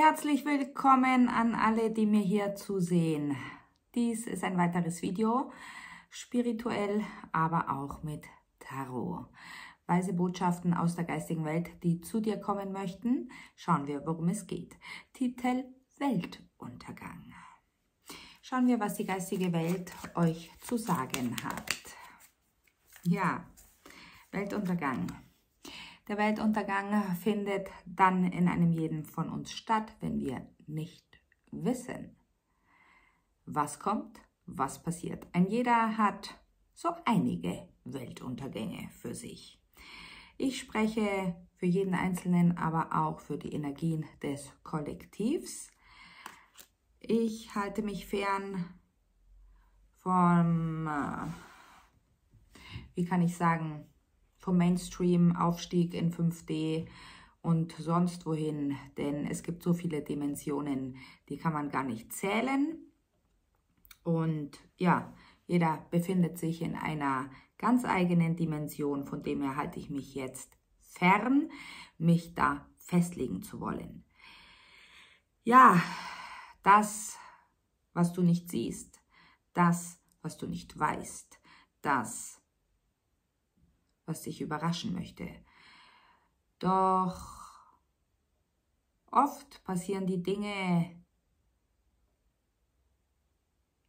herzlich willkommen an alle, die mir hier zusehen. Dies ist ein weiteres Video, spirituell, aber auch mit Tarot. Weise Botschaften aus der geistigen Welt, die zu dir kommen möchten. Schauen wir, worum es geht. Titel: Weltuntergang. Schauen wir, was die geistige Welt euch zu sagen hat. Ja, Weltuntergang. Der Weltuntergang findet dann in einem jeden von uns statt, wenn wir nicht wissen, was kommt, was passiert. Ein jeder hat so einige Weltuntergänge für sich. Ich spreche für jeden Einzelnen, aber auch für die Energien des Kollektivs. Ich halte mich fern vom, wie kann ich sagen, vom Mainstream-Aufstieg in 5D und sonst wohin, denn es gibt so viele Dimensionen, die kann man gar nicht zählen. Und ja, jeder befindet sich in einer ganz eigenen Dimension, von dem her halte ich mich jetzt fern, mich da festlegen zu wollen. Ja, das, was du nicht siehst, das, was du nicht weißt, das, was dich überraschen möchte. Doch oft passieren die Dinge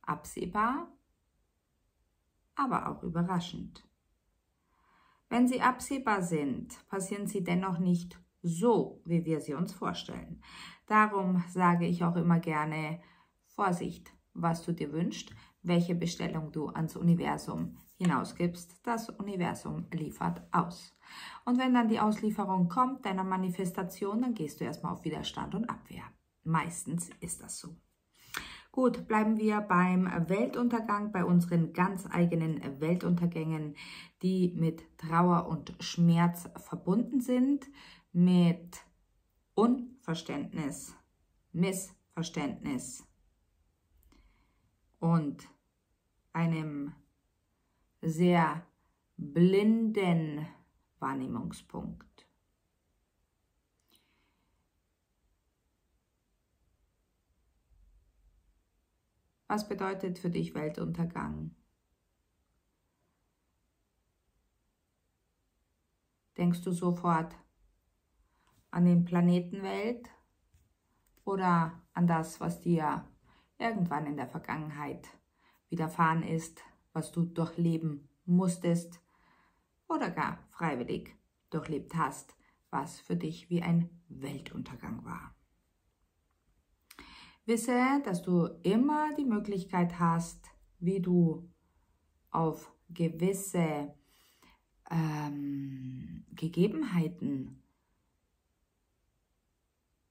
absehbar, aber auch überraschend. Wenn sie absehbar sind, passieren sie dennoch nicht so, wie wir sie uns vorstellen. Darum sage ich auch immer gerne: Vorsicht, was du dir wünschst, welche Bestellung du ans Universum hinausgibst. Das Universum liefert aus. Und wenn dann die Auslieferung kommt, deiner Manifestation, dann gehst du erstmal auf Widerstand und Abwehr. Meistens ist das so. Gut, bleiben wir beim Weltuntergang, bei unseren ganz eigenen Weltuntergängen, die mit Trauer und Schmerz verbunden sind, mit Unverständnis, Missverständnis und einem sehr blinden Wahrnehmungspunkt. Was bedeutet für dich Weltuntergang? Denkst du sofort an den Planetenwelt oder an das, was dir irgendwann in der Vergangenheit widerfahren ist, was du durchleben musstest oder gar freiwillig durchlebt hast, was für dich wie ein Weltuntergang war? Wisse, dass du immer die Möglichkeit hast, wie du auf gewisse Gegebenheiten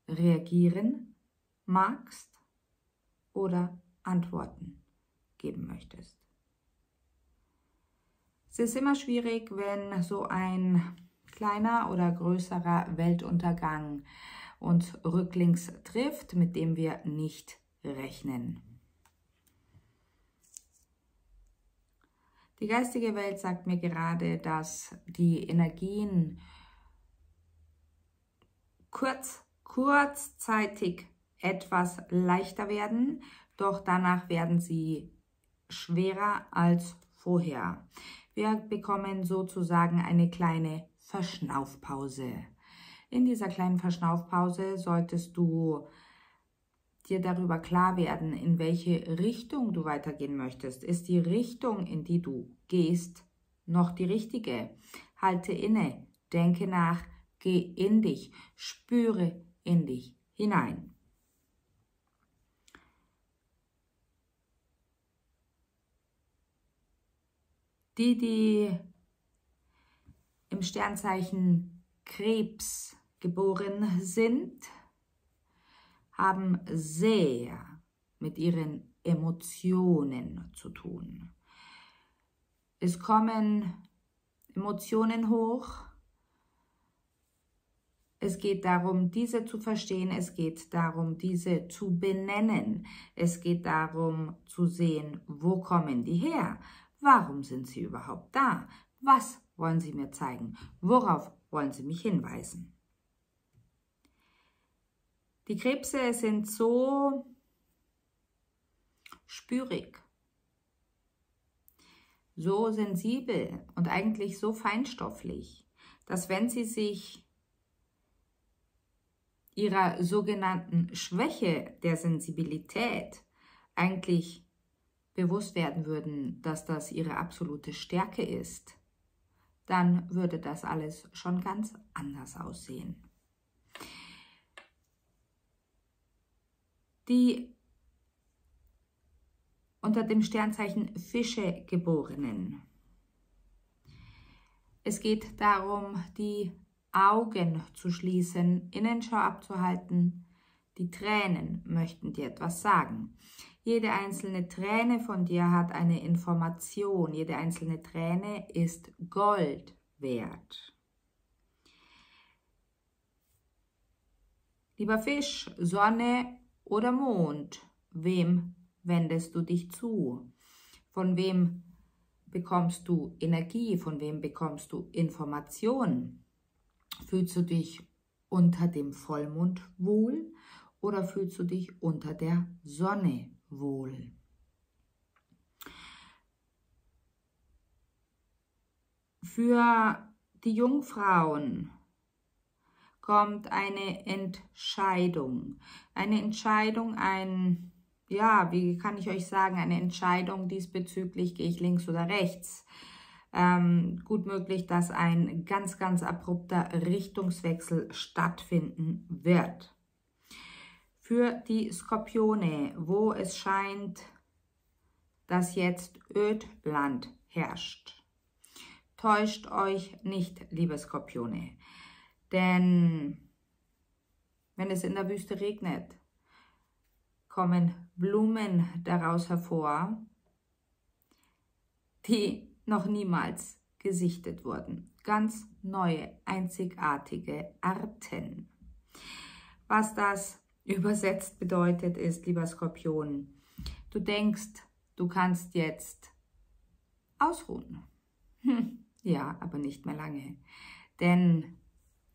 reagieren magst oder Antworten geben möchtest. Es ist immer schwierig, wenn so ein kleiner oder größerer Weltuntergang uns rücklings trifft, mit dem wir nicht rechnen. Die geistige Welt sagt mir gerade, dass die Energien kurzzeitig etwas leichter werden, doch danach werden sie schwerer als vorher. Wir bekommen sozusagen eine kleine Verschnaufpause. In dieser kleinen Verschnaufpause solltest du dir darüber klar werden, in welche Richtung du weitergehen möchtest. Ist die Richtung, in die du gehst, noch die richtige? Halte inne, denke nach, geh in dich, spüre in dich hinein. Die im Sternzeichen Krebs geboren sind, haben sehr mit ihren Emotionen zu tun. Es kommen Emotionen hoch. Es geht darum, diese zu verstehen. Es geht darum, diese zu benennen. Es geht darum, zu sehen, wo kommen die her? Warum sind sie überhaupt da? Was wollen sie mir zeigen? Worauf wollen sie mich hinweisen? Die Krebse sind so spürig, so sensibel und eigentlich so feinstofflich, dass wenn sie sich ihrer sogenannten Schwäche der Sensibilität eigentlich bewusst werden würden, dass das ihre absolute Stärke ist, dann würde das alles schon ganz anders aussehen. Die unter dem Sternzeichen Fische geborenen. Es geht darum, die Augen zu schließen, Innenschau abzuhalten. Die Tränen möchten dir etwas sagen. Jede einzelne Träne von dir hat eine Information. Jede einzelne Träne ist Gold wert. Lieber Fisch, Sonne oder Mond, wem wendest du dich zu? Von wem bekommst du Energie? Von wem bekommst du Informationen? Fühlst du dich unter dem Vollmond wohl oder fühlst du dich unter der Sonne wohl? Für die Jungfrauen kommt eine Entscheidung. Eine Entscheidung, wie kann ich euch sagen, eine Entscheidung diesbezüglich, gehe ich links oder rechts. Gut möglich, dass ein ganz, ganz abrupter Richtungswechsel stattfinden wird. Für die Skorpione, wo es scheint, dass jetzt Ödland herrscht. Täuscht euch nicht, liebe Skorpione, denn wenn es in der Wüste regnet, kommen Blumen daraus hervor, die noch niemals gesichtet wurden. Ganz neue, einzigartige Arten. Was das übersetzt bedeutet ist, lieber Skorpion, du denkst, du kannst jetzt ausruhen. Ja, aber nicht mehr lange. Denn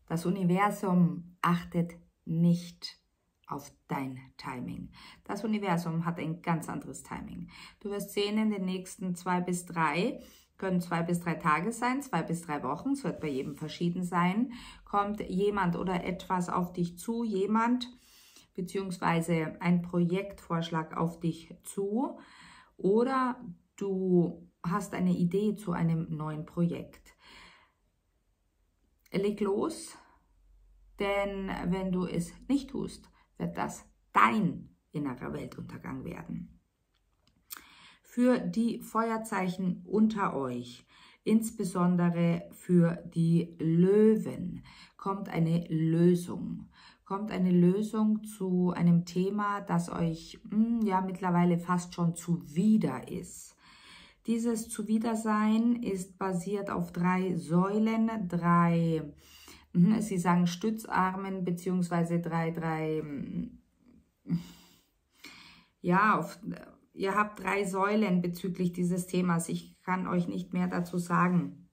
das Universum achtet nicht auf dein Timing. Das Universum hat ein ganz anderes Timing. Du wirst sehen, in den nächsten 2 bis 3, können 2 bis 3 Tage sein, 2 bis 3 Wochen, es wird bei jedem verschieden sein, kommt jemand oder etwas auf dich zu, jemand beziehungsweise ein Projektvorschlag auf dich zu oder du hast eine Idee zu einem neuen Projekt. Leg los, denn wenn du es nicht tust, wird das dein innerer Weltuntergang werden. Für die Feuerzeichen unter euch, insbesondere für die Löwen, kommt eine Lösung. Kommt eine Lösung zu einem Thema, das euch mittlerweile fast schon zuwider ist. Dieses Zuwidersein ist basiert auf 3 Säulen, 3, sie sagen Stützarmen, beziehungsweise 3, ihr habt 3 Säulen bezüglich dieses Themas. Ich kann euch nicht mehr dazu sagen.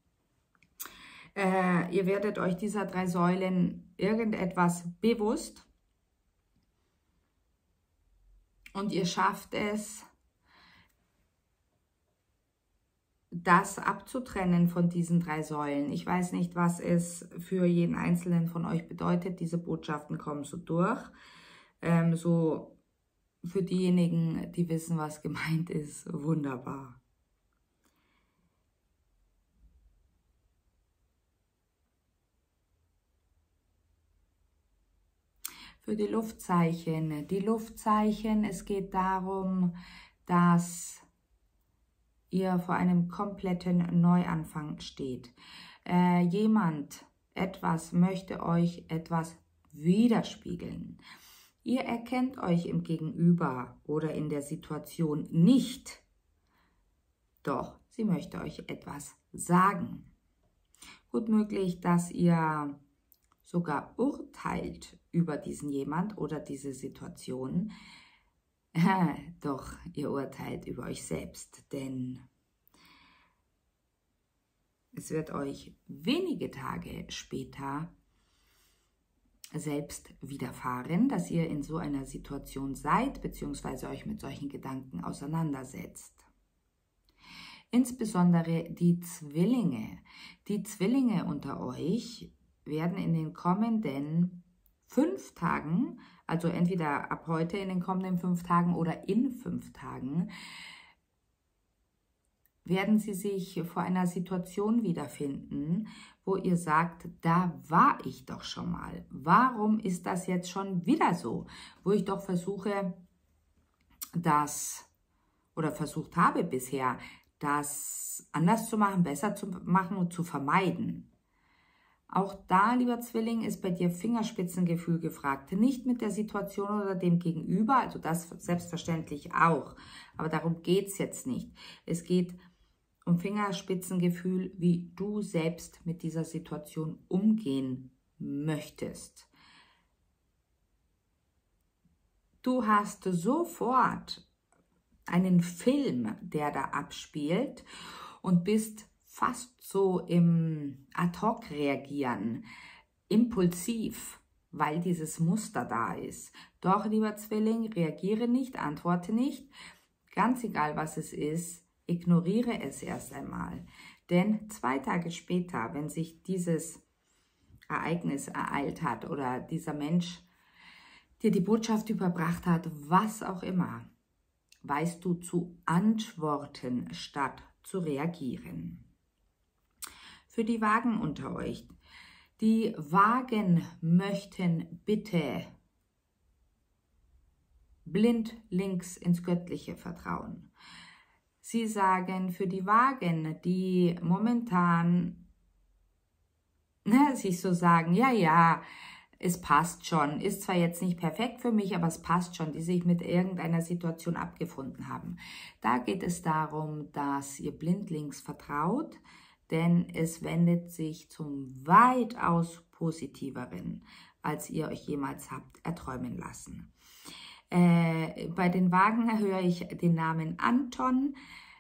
Ihr werdet euch dieser 3 Säulen irgendetwas bewusst und ihr schafft es, das abzutrennen von diesen 3 Säulen. Ich weiß nicht, was es für jeden Einzelnen von euch bedeutet. Diese Botschaften kommen so durch. So für diejenigen, die wissen, was gemeint ist, wunderbar. Für die Luftzeichen, es geht darum, dass ihr vor einem kompletten Neuanfang steht. Etwas möchte euch etwas widerspiegeln. Ihr erkennt euch im Gegenüber oder in der Situation nicht, doch sie möchte euch etwas sagen. Gut möglich, dass ihr sogar urteilt über diesen jemand oder diese Situation, doch ihr urteilt über euch selbst, denn es wird euch wenige Tage später selbst widerfahren, dass ihr in so einer Situation seid, beziehungsweise euch mit solchen Gedanken auseinandersetzt. Insbesondere die Zwillinge. Die Zwillinge unter euch werden in den kommenden 5 Tagen, also entweder ab heute in den kommenden 5 Tagen oder in 5 Tagen, werden sie sich vor einer Situation wiederfinden, wo ihr sagt, da war ich doch schon mal. Warum ist das jetzt schon wieder so? Wo ich doch versuche, versucht habe bisher, das anders zu machen, besser zu machen und zu vermeiden. Auch da, lieber Zwilling, ist bei dir Fingerspitzengefühl gefragt. Nicht mit der Situation oder dem Gegenüber, also das selbstverständlich auch. Aber darum geht es jetzt nicht. Es geht um Fingerspitzengefühl, wie du selbst mit dieser Situation umgehen möchtest. Du hast sofort einen Film, der da abspielt und bist fast so im Ad-hoc-Reagieren, impulsiv, weil dieses Muster da ist. Doch, lieber Zwilling, reagiere nicht, antworte nicht, ganz egal was es ist, ignoriere es erst einmal. Denn 2 Tage später, wenn sich dieses Ereignis ereilt hat oder dieser Mensch dir die Botschaft überbracht hat, was auch immer, weißt du zu antworten, statt zu reagieren. Für die Wagen unter euch. Die Wagen möchten bitte blindlings ins Göttliche vertrauen. Sie sagen für die Wagen, die momentan sich so sagen, ja, es passt schon, ist zwar jetzt nicht perfekt für mich, aber es passt schon, die sich mit irgendeiner Situation abgefunden haben. Da geht es darum, dass ihr blindlings vertraut, denn es wendet sich zum weitaus Positiveren, als ihr euch jemals habt erträumen lassen. Bei den Wagen höre ich den Namen Anton,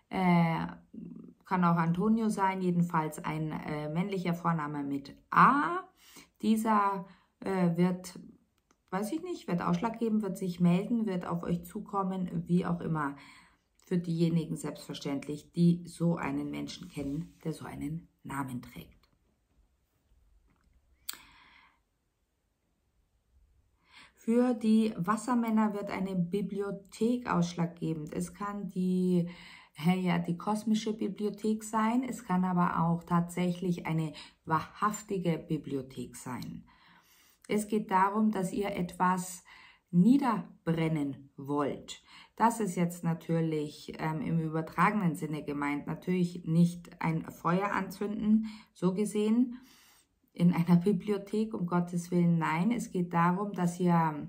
kann auch Antonio sein, jedenfalls ein männlicher Vorname mit A. Dieser wird, weiß ich nicht, wird Ausschlag geben, wird sich melden, wird auf euch zukommen, wie auch immer. Für diejenigen selbstverständlich, die so einen Menschen kennen, der so einen Namen trägt. Für die Wassermänner wird eine Bibliothek ausschlaggebend. Es kann die kosmische Bibliothek sein, es kann aber auch tatsächlich eine wahrhaftige Bibliothek sein. Es geht darum, dass ihr etwas niederbrennen wollt. Das ist jetzt natürlich im übertragenen Sinne gemeint. Natürlich nicht ein Feuer anzünden, so gesehen, in einer Bibliothek, um Gottes Willen, nein. Es geht darum, dass ihr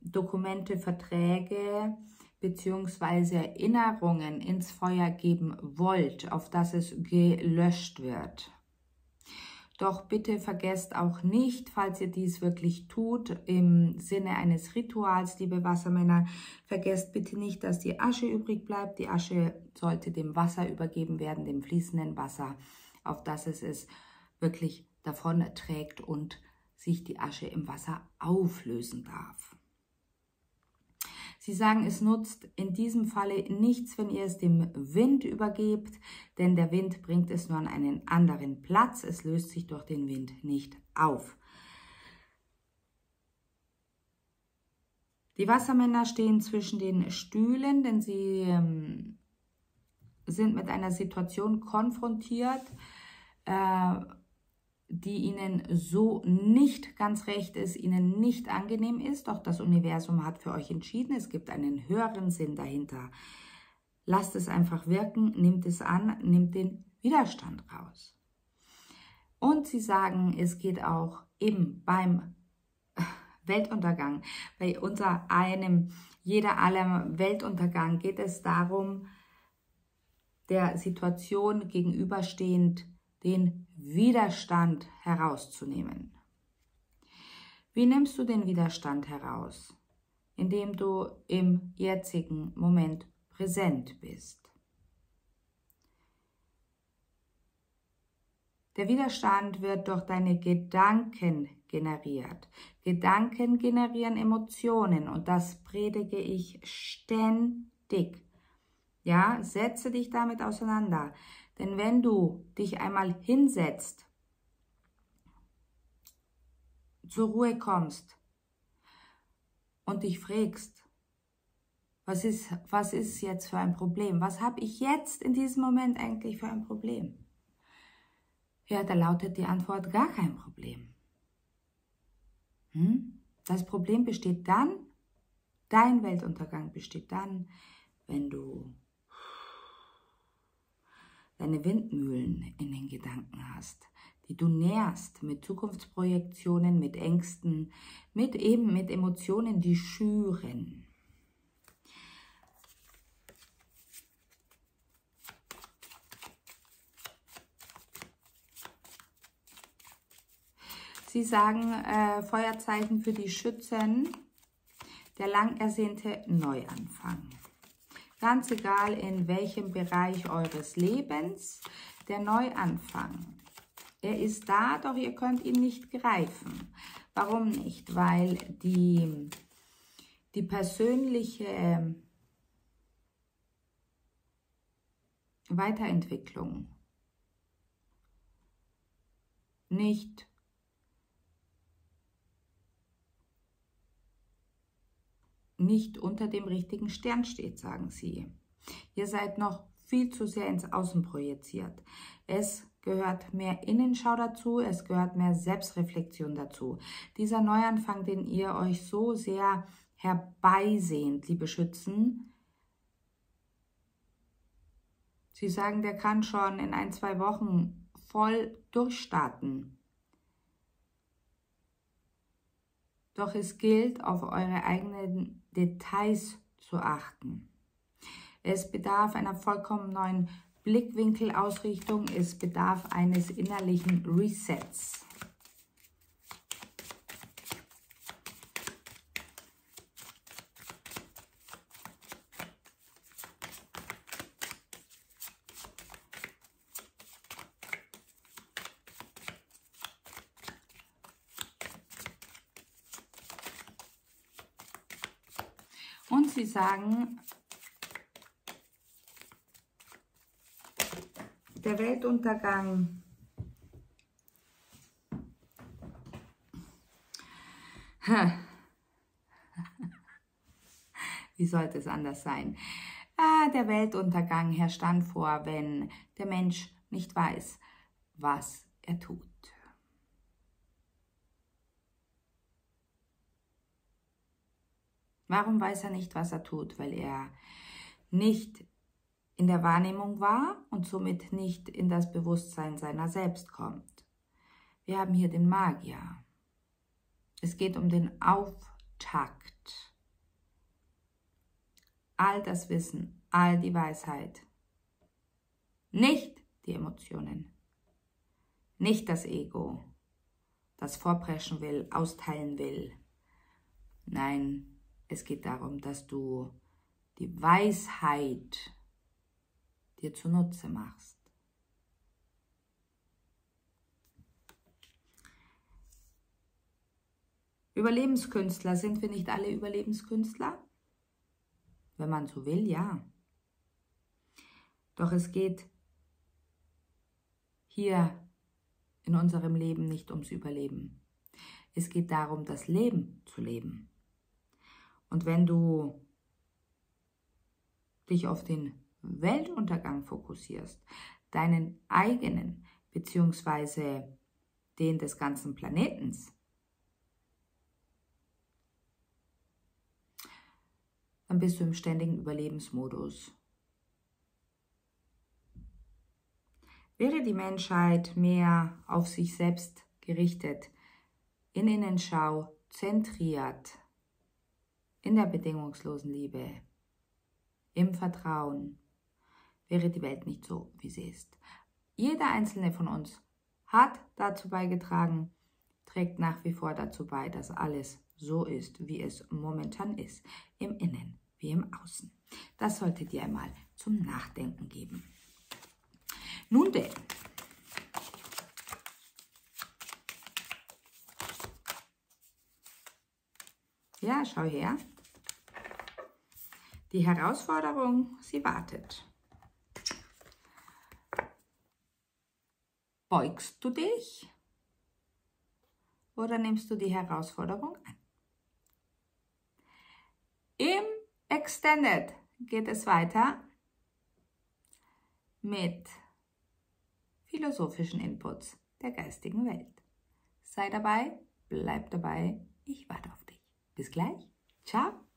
Dokumente, Verträge bzw. Erinnerungen ins Feuer geben wollt, auf das es gelöscht wird. Doch bitte vergesst auch nicht, falls ihr dies wirklich tut, im Sinne eines Rituals, liebe Wassermänner, vergesst bitte nicht, dass die Asche übrig bleibt. Die Asche sollte dem Wasser übergeben werden, dem fließenden Wasser, auf das es wirklich davon trägt und sich die Asche im Wasser auflösen darf. Sie sagen, es nutzt in diesem Falle nichts, wenn ihr es dem Wind übergebt, denn der Wind bringt es nur an einen anderen Platz. Es löst sich durch den Wind nicht auf. Die Wassermänner stehen zwischen den Stühlen, denn sie sind mit einer Situation konfrontiert, die ihnen so nicht ganz recht ist, ihnen nicht angenehm ist, doch das Universum hat für euch entschieden, es gibt einen höheren Sinn dahinter. Lasst es einfach wirken, nehmt es an, nehmt den Widerstand raus. Und sie sagen, es geht auch eben beim Weltuntergang, bei jeder allem Weltuntergang geht es darum, der Situation gegenüberstehend den Widerstand herauszunehmen. Wie nimmst du den Widerstand heraus? Indem du im jetzigen Moment präsent bist. Der Widerstand wird durch deine Gedanken generiert. Gedanken generieren Emotionen und das predige ich ständig. Ja, setze dich damit auseinander. Denn wenn du dich einmal hinsetzt, zur Ruhe kommst und dich fragst, was ist jetzt für ein Problem? Was habe ich jetzt in diesem Moment eigentlich für ein Problem? Ja, da lautet die Antwort gar kein Problem. Das Problem besteht dann, dein Weltuntergang besteht dann, wenn du deine Windmühlen in den Gedanken hast, die du nährst mit Zukunftsprojektionen, mit Ängsten, mit Emotionen, die schüren. Sie sagen, Feuerzeichen für die Schützen, der lang ersehnte Neuanfang. Ganz egal, in welchem Bereich eures Lebens, der Neuanfang. Er ist da, doch ihr könnt ihn nicht greifen. Warum nicht? Weil die persönliche Weiterentwicklung nicht unter dem richtigen Stern steht, sagen sie. Ihr seid noch viel zu sehr ins Außen projiziert. Es gehört mehr Innenschau dazu, es gehört mehr Selbstreflexion dazu. Dieser Neuanfang, den ihr euch so sehr herbeisehnt, liebe Schützen, sie sagen, der kann schon in 1-2 Wochen voll durchstarten. Doch es gilt, auf eure eigenen Details zu achten. Es bedarf einer vollkommen neuen Blickwinkelausrichtung, es bedarf eines innerlichen Resets. Und sie sagen, der Weltuntergang wie sollte es anders sein? Der Weltuntergang herrscht dann vor, wenn der Mensch nicht weiß, was er tut. Warum weiß er nicht, was er tut? Weil er nicht in der Wahrnehmung war und somit nicht in das Bewusstsein seiner selbst kommt. Wir haben hier den Magier. Es geht um den Auftakt. All das Wissen, all die Weisheit. Nicht die Emotionen. Nicht das Ego, das vorpreschen will, austeilen will. Nein, es geht darum, dass du die Weisheit dir zunutze machst. Überlebenskünstler, sind wir nicht alle Überlebenskünstler? Wenn man so will, ja. Doch es geht hier in unserem Leben nicht ums Überleben. Es geht darum, das Leben zu leben. Und wenn du dich auf den Weltuntergang fokussierst, deinen eigenen bzw. den des ganzen Planetens, dann bist du im ständigen Überlebensmodus. Wäre die Menschheit mehr auf sich selbst gerichtet, in Innenschau, zentriert, in der bedingungslosen Liebe, im Vertrauen, wäre die Welt nicht so, wie sie ist. Jeder einzelne von uns hat dazu beigetragen, trägt nach wie vor dazu bei, dass alles so ist, wie es momentan ist, im Innen wie im Außen. Das sollte dir einmal zum Nachdenken geben. Nun denn, Ja, schau her. Die Herausforderung, sie wartet. Beugst du dich oder nimmst du die Herausforderung an? Im Extended geht es weiter mit philosophischen Inputs der geistigen Welt. Sei dabei, bleib dabei, ich warte auf dich. Bis gleich, ciao!